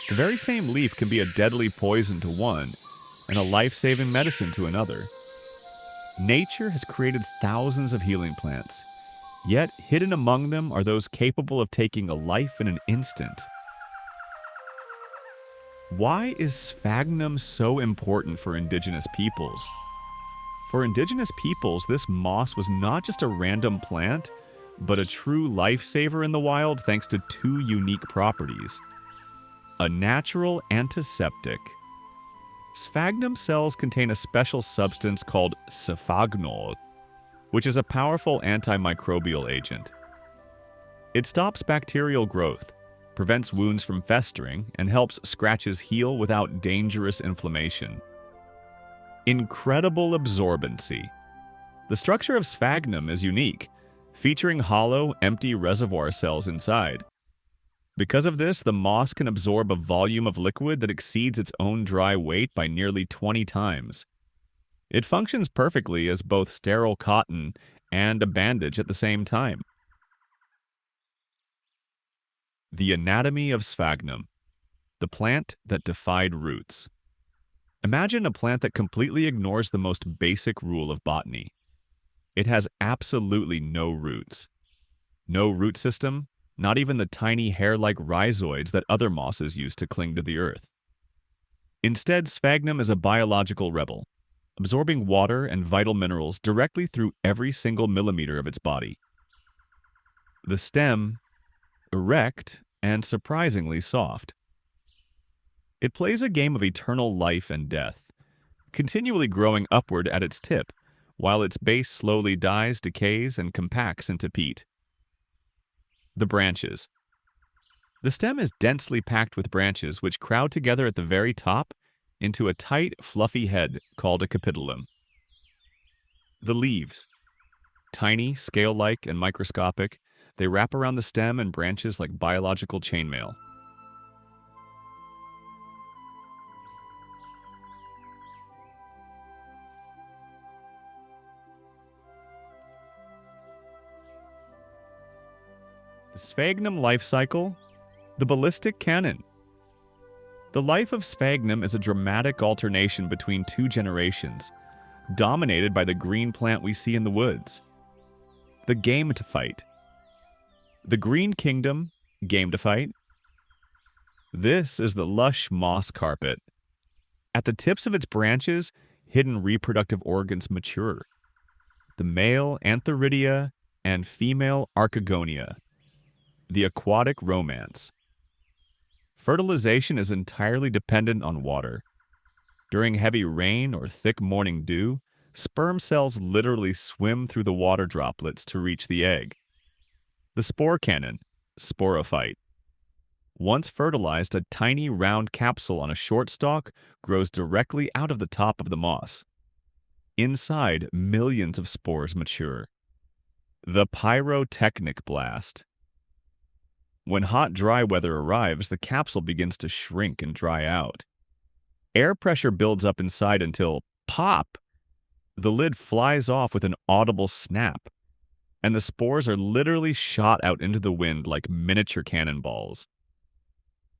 The very same leaf can be a deadly poison to one and a life-saving medicine to another. Nature has created thousands of healing plants, yet hidden among them are those capable of taking a life in an instant. Why is sphagnum so important for indigenous peoples? For indigenous peoples, this moss was not just a random plant, but a true lifesaver in the wild thanks to two unique properties. A natural antiseptic. Sphagnum cells contain a special substance called sphagnol, which is a powerful antimicrobial agent. It stops bacterial growth, prevents wounds from festering, and helps scratches heal without dangerous inflammation. Incredible absorbency. The structure of sphagnum is unique, featuring hollow, empty reservoir cells inside. Because of this, the moss can absorb a volume of liquid that exceeds its own dry weight by nearly 20 times. It functions perfectly as both sterile cotton and a bandage at the same time. The anatomy of sphagnum, the plant that defied roots. Imagine a plant that completely ignores the most basic rule of botany. It has absolutely no roots. No root system, not even the tiny hair-like rhizoids that other mosses use to cling to the earth. Instead, sphagnum is a biological rebel, absorbing water and vital minerals directly through every single millimeter of its body. The stem, erect and surprisingly soft. It plays a game of eternal life and death, continually growing upward at its tip, while its base slowly dies, decays, and compacts into peat. The branches. The stem is densely packed with branches which crowd together at the very top into a tight, fluffy head called a capitulum. The leaves. Tiny, scale-like, and microscopic, they wrap around the stem and branches like biological chainmail. The sphagnum life cycle, the ballistic cannon. The life of sphagnum is a dramatic alternation between two generations, dominated by the green plant we see in the woods. The gametophyte. The green kingdom, gametophyte. This is the lush moss carpet. At the tips of its branches, hidden reproductive organs mature. The male Antheridia and female Archegonia. The aquatic romance. Fertilization is entirely dependent on water. During heavy rain or thick morning dew, sperm cells literally swim through the water droplets to reach the egg. The spore cannon, sporophyte. Once fertilized, a tiny round capsule on a short stalk grows directly out of the top of the moss. Inside, millions of spores mature. The pyrotechnic blast. When hot, dry weather arrives, the capsule begins to shrink and dry out. Air pressure builds up inside until, pop! The lid flies off with an audible snap, and the spores are literally shot out into the wind like miniature cannonballs.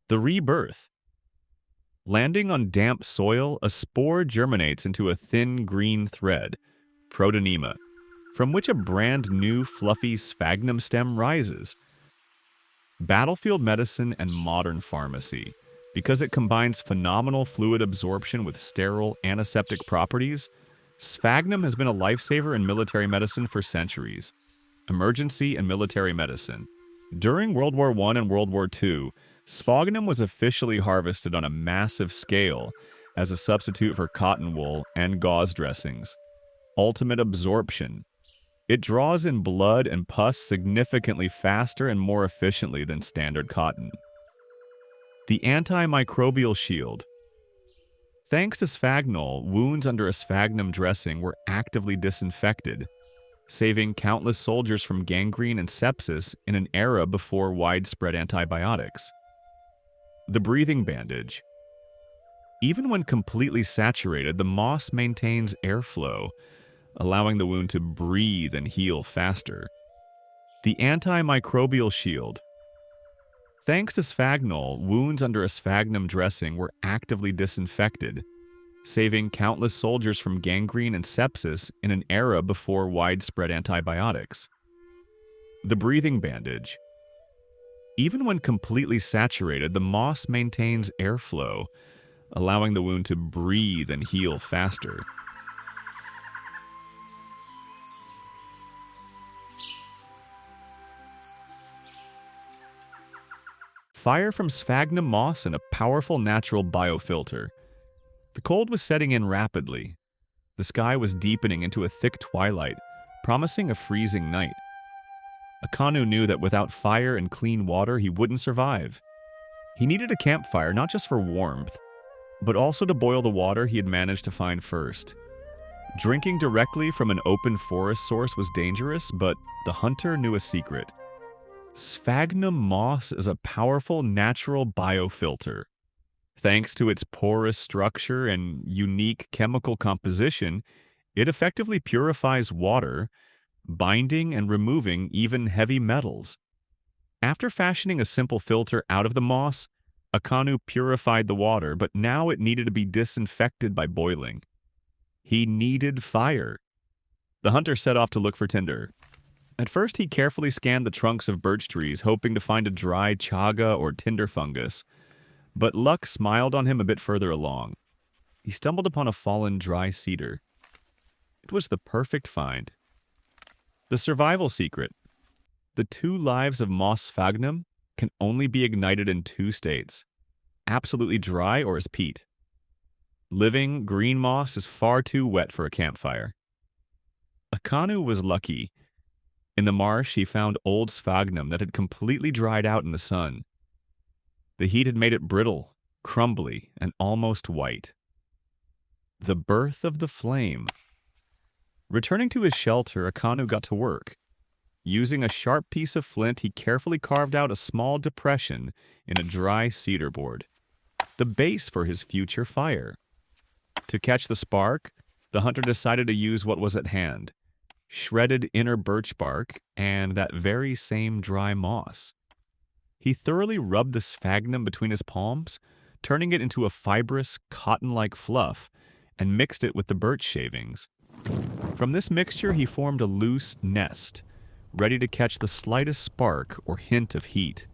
The rebirth. Landing on damp soil, a spore germinates into a thin green thread, protonema, from which a brand new fluffy sphagnum stem rises. Battlefield medicine and modern pharmacy. Because it combines phenomenal fluid absorption with sterile antiseptic properties, sphagnum has been a lifesaver in military medicine for centuries. Emergency and military medicine. During World War I and World War II, sphagnum was officially harvested on a massive scale as a substitute for cotton wool and gauze dressings. Ultimate absorption. It draws in blood and pus significantly faster and more efficiently than standard cotton. The antimicrobial shield. Thanks to sphagnol, wounds under a sphagnum dressing were actively disinfected, saving countless soldiers from gangrene and sepsis in an era before widespread antibiotics. The breathing bandage. Even when completely saturated, the moss maintains airflow, allowing the wound to breathe and heal faster. The antimicrobial shield. Thanks to sphagnol, wounds under a sphagnum dressing were actively disinfected, saving countless soldiers from gangrene and sepsis in an era before widespread antibiotics. The breathing bandage. Even when completely saturated, the moss maintains airflow, allowing the wound to breathe and heal faster. Fire from sphagnum moss and a powerful natural biofilter. The cold was setting in rapidly. The sky was deepening into a thick twilight, promising a freezing night. Akanu knew that without fire and clean water, he wouldn't survive. He needed a campfire not just for warmth, but also to boil the water he had managed to find first. Drinking directly from an open forest source was dangerous, but the hunter knew a secret. Sphagnum moss is a powerful natural biofilter. Thanks to its porous structure and unique chemical composition, it effectively purifies water, binding and removing even heavy metals. After fashioning a simple filter out of the moss, Akanu purified the water, but now it needed to be disinfected by boiling. He needed fire. The hunter set off to look for tinder. At first, he carefully scanned the trunks of birch trees, hoping to find a dry chaga or tinder fungus. But luck smiled on him a bit further along. He stumbled upon a fallen dry cedar. It was the perfect find. The survival secret. The 2 lives of moss sphagnum can only be ignited in 2 states: absolutely dry or as peat. Living green moss is far too wet for a campfire. Akanu was lucky. In the marsh, he found old sphagnum that had completely dried out in the sun. The heat had made it brittle, crumbly, and almost white. The birth of the flame. Returning to his shelter, Akanu got to work. Using a sharp piece of flint, he carefully carved out a small depression in a dry cedar board, the base for his future fire. To catch the spark, the hunter decided to use what was at hand: shredded inner birch bark and that very same dry moss. He thoroughly rubbed the sphagnum between his palms, turning it into a fibrous, cotton-like fluff, and mixed it with the birch shavings. From this mixture, he formed a loose nest, ready to catch the slightest spark or hint of heat.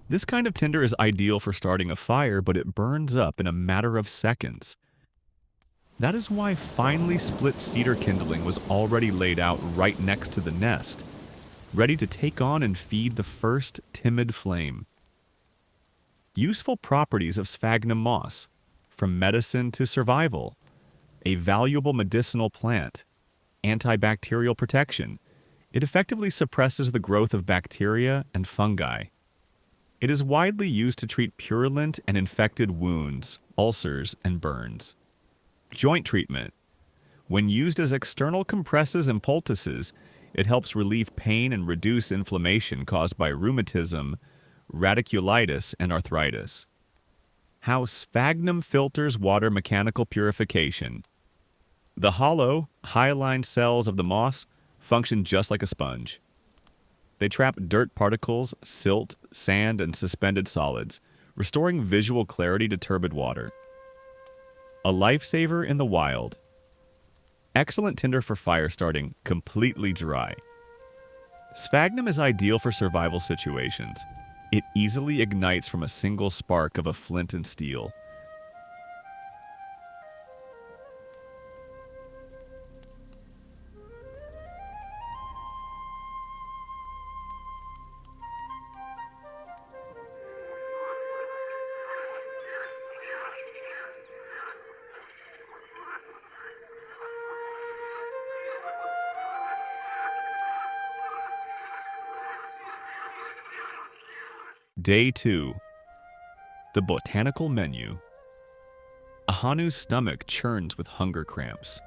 This kind of tinder is ideal for starting a fire, but it burns up in a matter of seconds. That is why finely split cedar kindling was already laid out right next to the nest, ready to take on and feed the first timid flame. Useful properties of sphagnum moss, from medicine to survival: a valuable medicinal plant, antibacterial protection. It effectively suppresses the growth of bacteria and fungi. It is widely used to treat purulent and infected wounds, ulcers, and burns. Joint treatment. When used as external compresses and poultices, it helps relieve pain and reduce inflammation caused by rheumatism, radiculitis, and arthritis. How sphagnum filters water mechanical purification. The hollow, hyaline cells of the moss function just like a sponge. They trap dirt particles, silt, sand, and suspended solids, restoring visual clarity to turbid water. A lifesaver in the wild. Excellent tinder for fire starting, completely dry. Sphagnum is ideal for survival situations. It easily ignites from a single spark of a flint and steel. Day 2. The botanical menu. Ahanu's stomach churns with hunger cramps.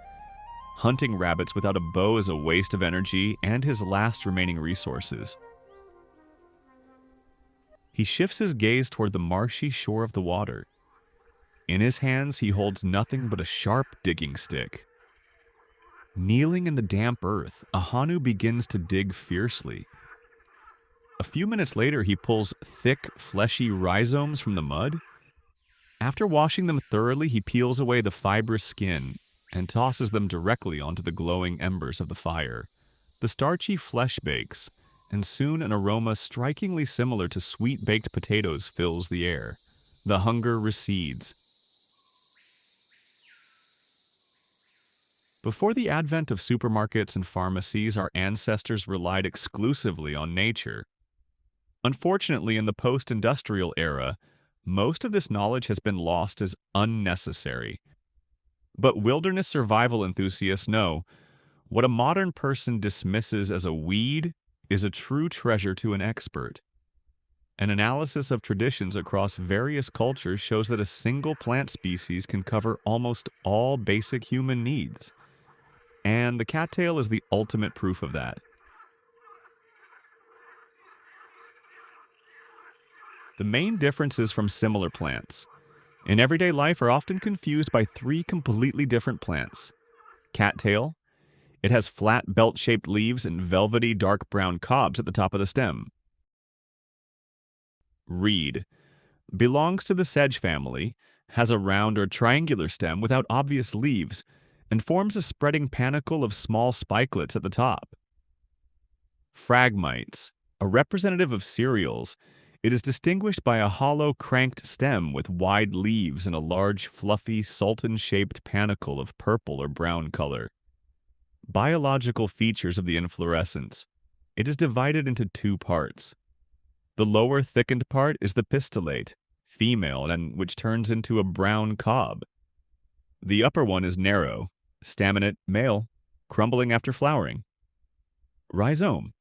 Hunting rabbits without a bow is a waste of energy and his last remaining resources. He shifts his gaze toward the marshy shore of the water. In his hands, he holds nothing but a sharp digging stick. Kneeling in the damp earth, Ahanu begins to dig fiercely. A few minutes later, he pulls thick, fleshy rhizomes from the mud. After washing them thoroughly, he peels away the fibrous skin and tosses them directly onto the glowing embers of the fire. The starchy flesh bakes, and soon an aroma strikingly similar to sweet baked potatoes fills the air. The hunger recedes. Before the advent of supermarkets and pharmacies, our ancestors relied exclusively on nature. Unfortunately, in the post-industrial era, most of this knowledge has been lost as unnecessary. But wilderness survival enthusiasts know what a modern person dismisses as a weed is a true treasure to an expert. An analysis of traditions across various cultures shows that a single plant species can cover almost all basic human needs. And the cattail is the ultimate proof of that. The main differences from similar plants in everyday life are often confused by three completely different plants. Cattail. It has flat belt-shaped leaves and velvety dark brown cobs at the top of the stem. Reed. Belongs to the sedge family, has a round or triangular stem without obvious leaves, and forms a spreading panicle of small spikelets at the top. Phragmites. A representative of cereals, it is distinguished by a hollow, cranked stem with wide leaves and a large, fluffy, sultan-shaped panicle of purple or brown color. Biological features of the inflorescence. It is divided into two parts. The lower thickened part is the pistillate, female, and which turns into a brown cob. The upper one is narrow, staminate, male, crumbling after flowering. Rhizome.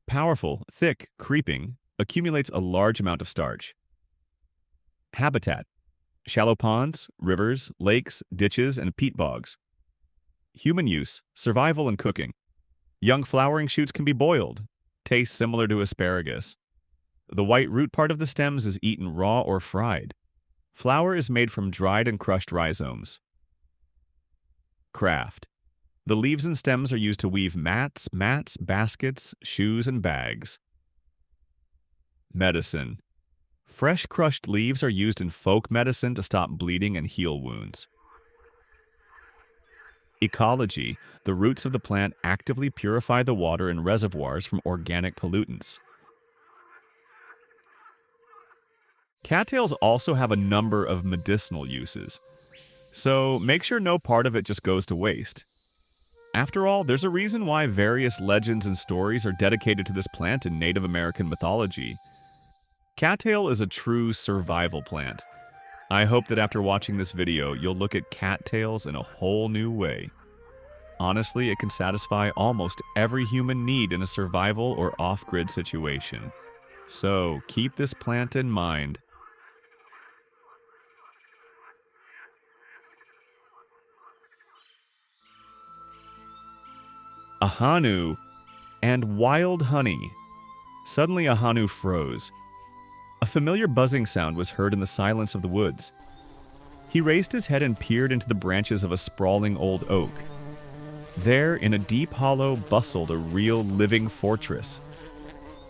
Powerful, thick, creeping, accumulates a large amount of starch. Habitat. Shallow ponds, rivers, lakes, ditches, and peat bogs. Human use, survival and cooking. Young flowering shoots can be boiled. Taste similar to asparagus. The white root part of the stems is eaten raw or fried. Flour is made from dried and crushed rhizomes. Craft. The leaves and stems are used to weave mats, baskets, shoes, and bags. Medicine. Fresh crushed leaves are used in folk medicine to stop bleeding and heal wounds. Ecology. The roots of the plant actively purify the water in reservoirs from organic pollutants. Cattails also have a number of medicinal uses, so make sure no part of it just goes to waste. After all, there's a reason why various legends and stories are dedicated to this plant in Native American mythology. Cattail is a true survival plant. I hope that after watching this video, you'll look at cattails in a whole new way. Honestly, it can satisfy almost every human need in a survival or off-grid situation. So, keep this plant in mind. A hanu and wild honey. Suddenly a hanu froze. A familiar buzzing sound was heard in the silence of the woods. He raised his head and peered into the branches of a sprawling old oak. There, in a deep hollow, bustled a real living fortress,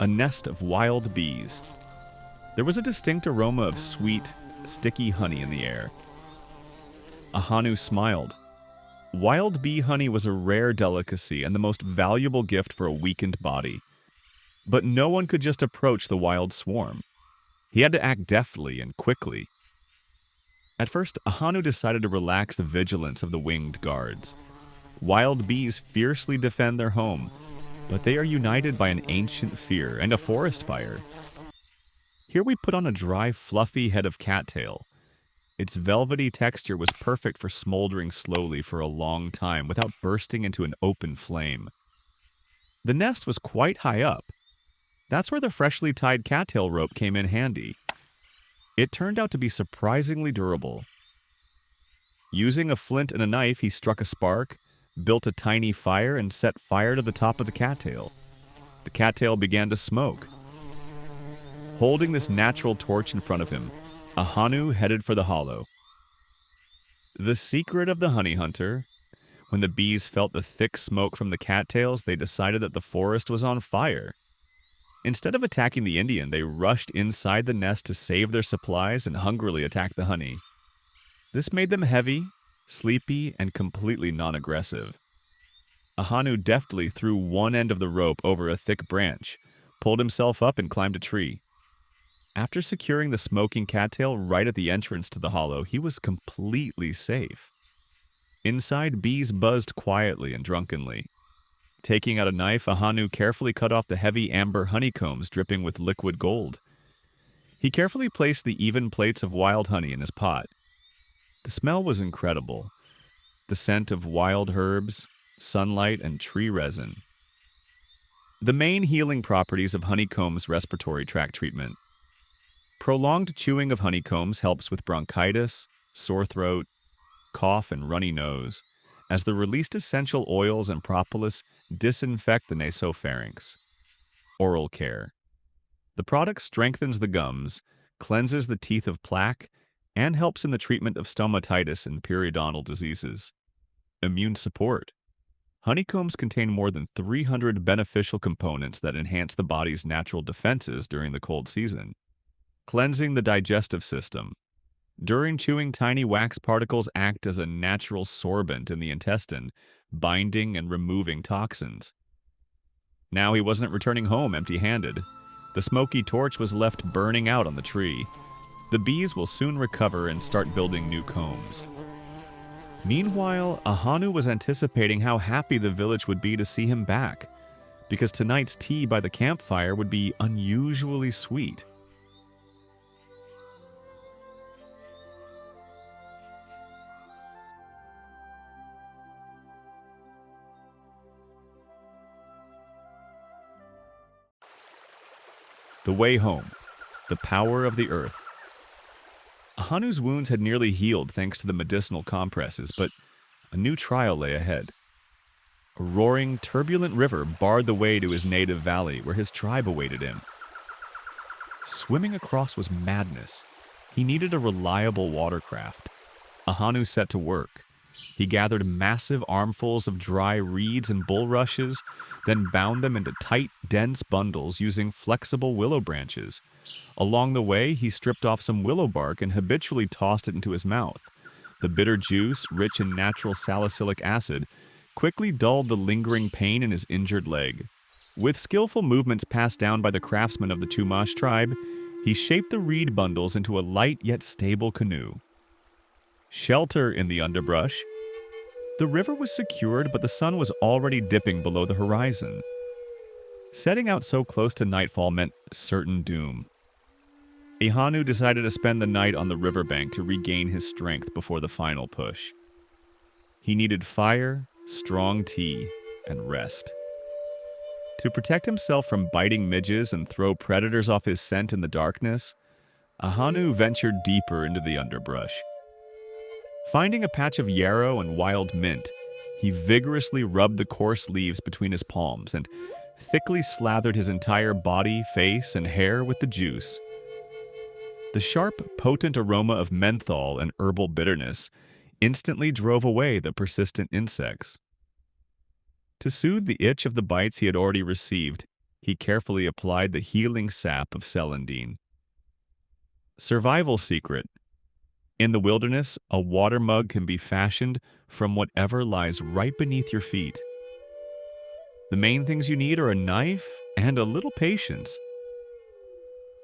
a nest of wild bees. There was a distinct aroma of sweet, sticky honey in the air. Ahanu smiled. Wild bee honey was a rare delicacy and the most valuable gift for a weakened body. But no one could just approach the wild swarm. He had to act deftly and quickly. At first, Ahanu decided to relax the vigilance of the winged guards. Wild bees fiercely defend their home, but they are united by an ancient fear and a forest fire. Here we put on a dry, fluffy head of cattail. Its velvety texture was perfect for smoldering slowly for a long time without bursting into an open flame. The nest was quite high up. That's where the freshly tied cattail rope came in handy. It turned out to be surprisingly durable. Using a flint and a knife, he struck a spark, built a tiny fire, and set fire to the top of the cattail. The cattail began to smoke. Holding this natural torch in front of him, Ahanu headed for the hollow. The secret of the honey hunter: when the bees felt the thick smoke from the cattails, they decided that the forest was on fire. Instead of attacking the Indian, they rushed inside the nest to save their supplies and hungrily attacked the honey. This made them heavy, sleepy, and completely non-aggressive. Ahanu deftly threw one end of the rope over a thick branch, pulled himself up, and climbed a tree. After securing the smoking cattail right at the entrance to the hollow, he was completely safe. Inside, bees buzzed quietly and drunkenly. Taking out a knife, Ahanu carefully cut off the heavy amber honeycombs dripping with liquid gold. He carefully placed the even plates of wild honey in his pot. The smell was incredible. The scent of wild herbs, sunlight, and tree resin. The main healing properties of honeycomb's respiratory tract treatment. Prolonged chewing of honeycombs helps with bronchitis, sore throat, cough, and runny nose, as the released essential oils and propolis disinfect the nasopharynx. Oral care. The product strengthens the gums, cleanses the teeth of plaque, and helps in the treatment of stomatitis and periodontal diseases. Immune support. Honeycombs contain more than 300 beneficial components that enhance the body's natural defenses during the cold season. Cleansing the digestive system. During chewing, tiny wax particles act as a natural sorbent in the intestine, binding and removing toxins. Now he wasn't returning home empty-handed. The smoky torch was left burning out on the tree. The bees will soon recover and start building new combs. Meanwhile, Ahanu was anticipating how happy the village would be to see him back, because tonight's tea by the campfire would be unusually sweet. The way home. The power of the earth. Ahanu's wounds had nearly healed thanks to the medicinal compresses, but a new trial lay ahead. A roaring, turbulent river barred the way to his native valley, where his tribe awaited him. Swimming across was madness. He needed a reliable watercraft. Ahanu set to work. He gathered massive armfuls of dry reeds and bulrushes, then bound them into tight, dense bundles using flexible willow branches. Along the way, he stripped off some willow bark and habitually tossed it into his mouth. The bitter juice, rich in natural salicylic acid, quickly dulled the lingering pain in his injured leg. With skillful movements passed down by the craftsmen of the Chumash tribe, he shaped the reed bundles into a light yet stable canoe. Shelter in the underbrush. The river was secured, but the sun was already dipping below the horizon. Setting out so close to nightfall meant certain doom. Ahanu decided to spend the night on the riverbank to regain his strength before the final push. He needed fire, strong tea, and rest. To protect himself from biting midges and throw predators off his scent in the darkness, Ahanu ventured deeper into the underbrush. Finding a patch of yarrow and wild mint, he vigorously rubbed the coarse leaves between his palms and thickly slathered his entire body, face, and hair with the juice. The sharp, potent aroma of menthol and herbal bitterness instantly drove away the persistent insects. To soothe the itch of the bites he had already received, he carefully applied the healing sap of celandine. Survival secret. In the wilderness, a water mug can be fashioned from whatever lies right beneath your feet. The main things you need are a knife and a little patience.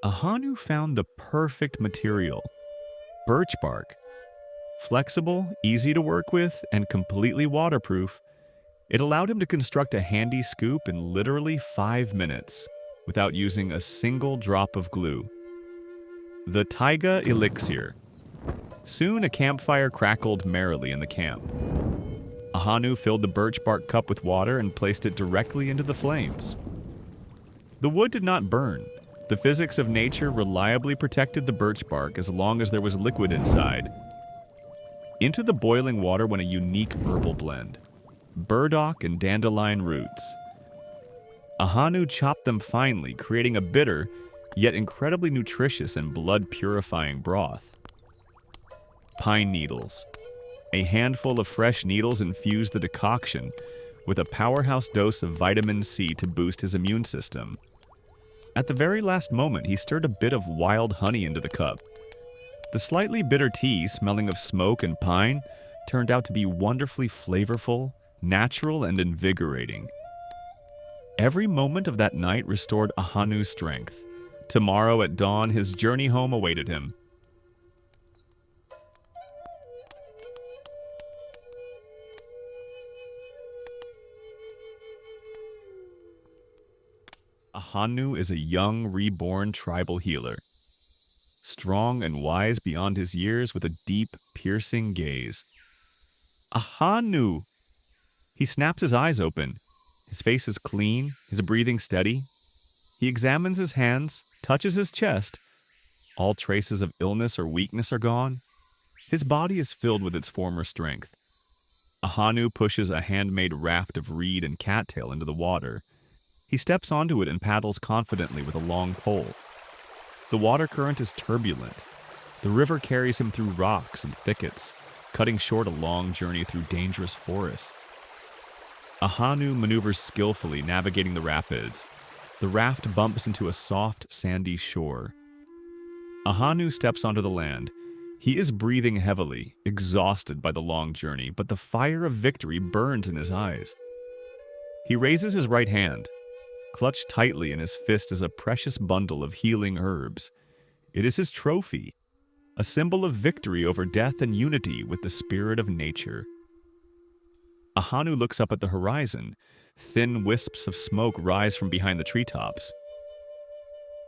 Ahanu found the perfect material: birch bark. Flexible, easy to work with, and completely waterproof, it allowed him to construct a handy scoop in literally 5 minutes without using a single drop of glue. The Taiga Elixir. Soon a campfire crackled merrily in the camp. Ahanu filled the birch bark cup with water and placed it directly into the flames. The wood did not burn. The physics of nature reliably protected the birch bark as long as there was liquid inside. Into the boiling water went a unique herbal blend: burdock and dandelion roots. Ahanu chopped them finely, creating a bitter, yet incredibly nutritious and blood-purifying broth. Pine needles. A handful of fresh needles infused the decoction with a powerhouse dose of vitamin C to boost his immune system. At the very last moment, he stirred a bit of wild honey into the cup. The slightly bitter tea, smelling of smoke and pine, turned out to be wonderfully flavorful, natural, and invigorating. Every moment of that night restored Ahanu's strength. Tomorrow at dawn, his journey home awaited him. Ahanu is a young, reborn tribal healer, strong and wise beyond his years with a deep, piercing gaze. Ahanu! He snaps his eyes open. His face is clean, his breathing steady. He examines his hands, touches his chest. All traces of illness or weakness are gone. His body is filled with its former strength. Ahanu pushes a handmade raft of reed and cattail into the water. He steps onto it and paddles confidently with a long pole. The water current is turbulent. The river carries him through rocks and thickets, cutting short a long journey through dangerous forests. Ahanu maneuvers skillfully, navigating the rapids. The raft bumps into a soft, sandy shore. Ahanu steps onto the land. He is breathing heavily, exhausted by the long journey, but the fire of victory burns in his eyes. He raises his right hand. Clutched tightly in his fist is a precious bundle of healing herbs. It is his trophy, a symbol of victory over death and unity with the spirit of nature. Ahanu looks up at the horizon. Thin wisps of smoke rise from behind the treetops.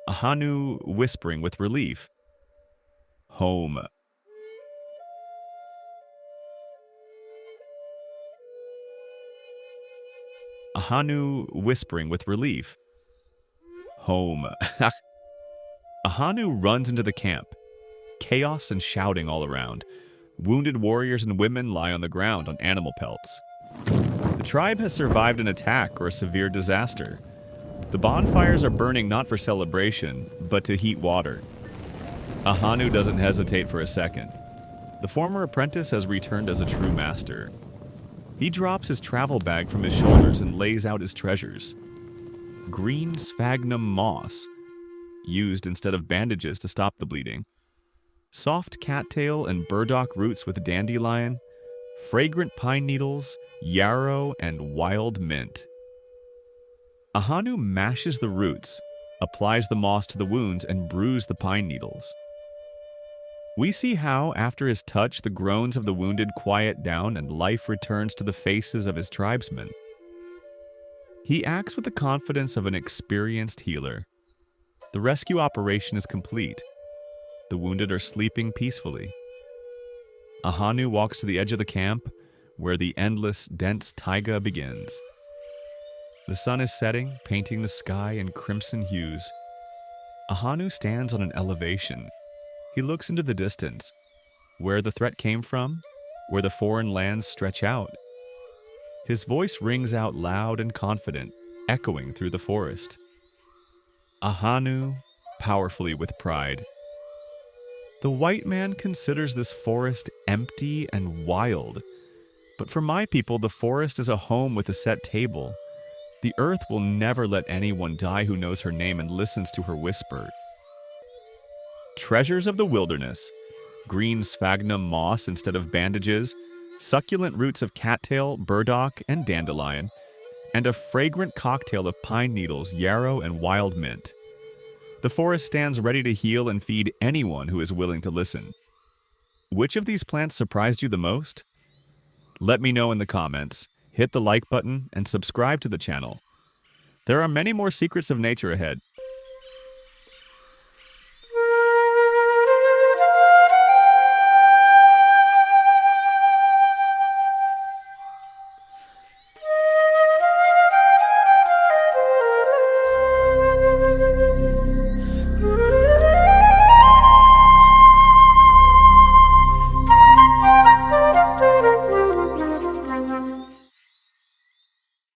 Ahanu whispering with relief. Home. Ahanu whispering with relief. Home. Ahanu runs into the camp. Chaos and shouting all around. Wounded warriors and women lie on the ground on animal pelts. The tribe has survived an attack or a severe disaster. The bonfires are burning not for celebration, but to heat water. Ahanu doesn't hesitate for a second. The former apprentice has returned as a true master. He drops his travel bag from his shoulders and lays out his treasures. Green sphagnum moss, used instead of bandages to stop the bleeding. Soft cattail and burdock roots with dandelion. Fragrant pine needles, yarrow, and wild mint. Ahanu mashes the roots, applies the moss to the wounds, and brews the pine needles. We see how, after his touch, the groans of the wounded quiet down and life returns to the faces of his tribesmen. He acts with the confidence of an experienced healer. The rescue operation is complete. The wounded are sleeping peacefully. Ahanu walks to the edge of the camp, where the endless, dense taiga begins. The sun is setting, painting the sky in crimson hues. Ahanu stands on an elevation. He looks into the distance, where the threat came from, where the foreign lands stretch out. His voice rings out loud and confident, echoing through the forest. Ahanu, powerfully with pride. The white man considers this forest empty and wild. But for my people, the forest is a home with a set table. The earth will never let anyone die who knows her name and listens to her whisper. Treasures of the wilderness. Green sphagnum moss instead of bandages, succulent roots of cattail, burdock, and dandelion, and a fragrant cocktail of pine needles, yarrow, and wild mint. The forest stands ready to heal and feed anyone who is willing to listen. Which of these plants surprised you the most? Let me know in the comments. Hit the like button and subscribe to the channel. There are many more secrets of nature ahead.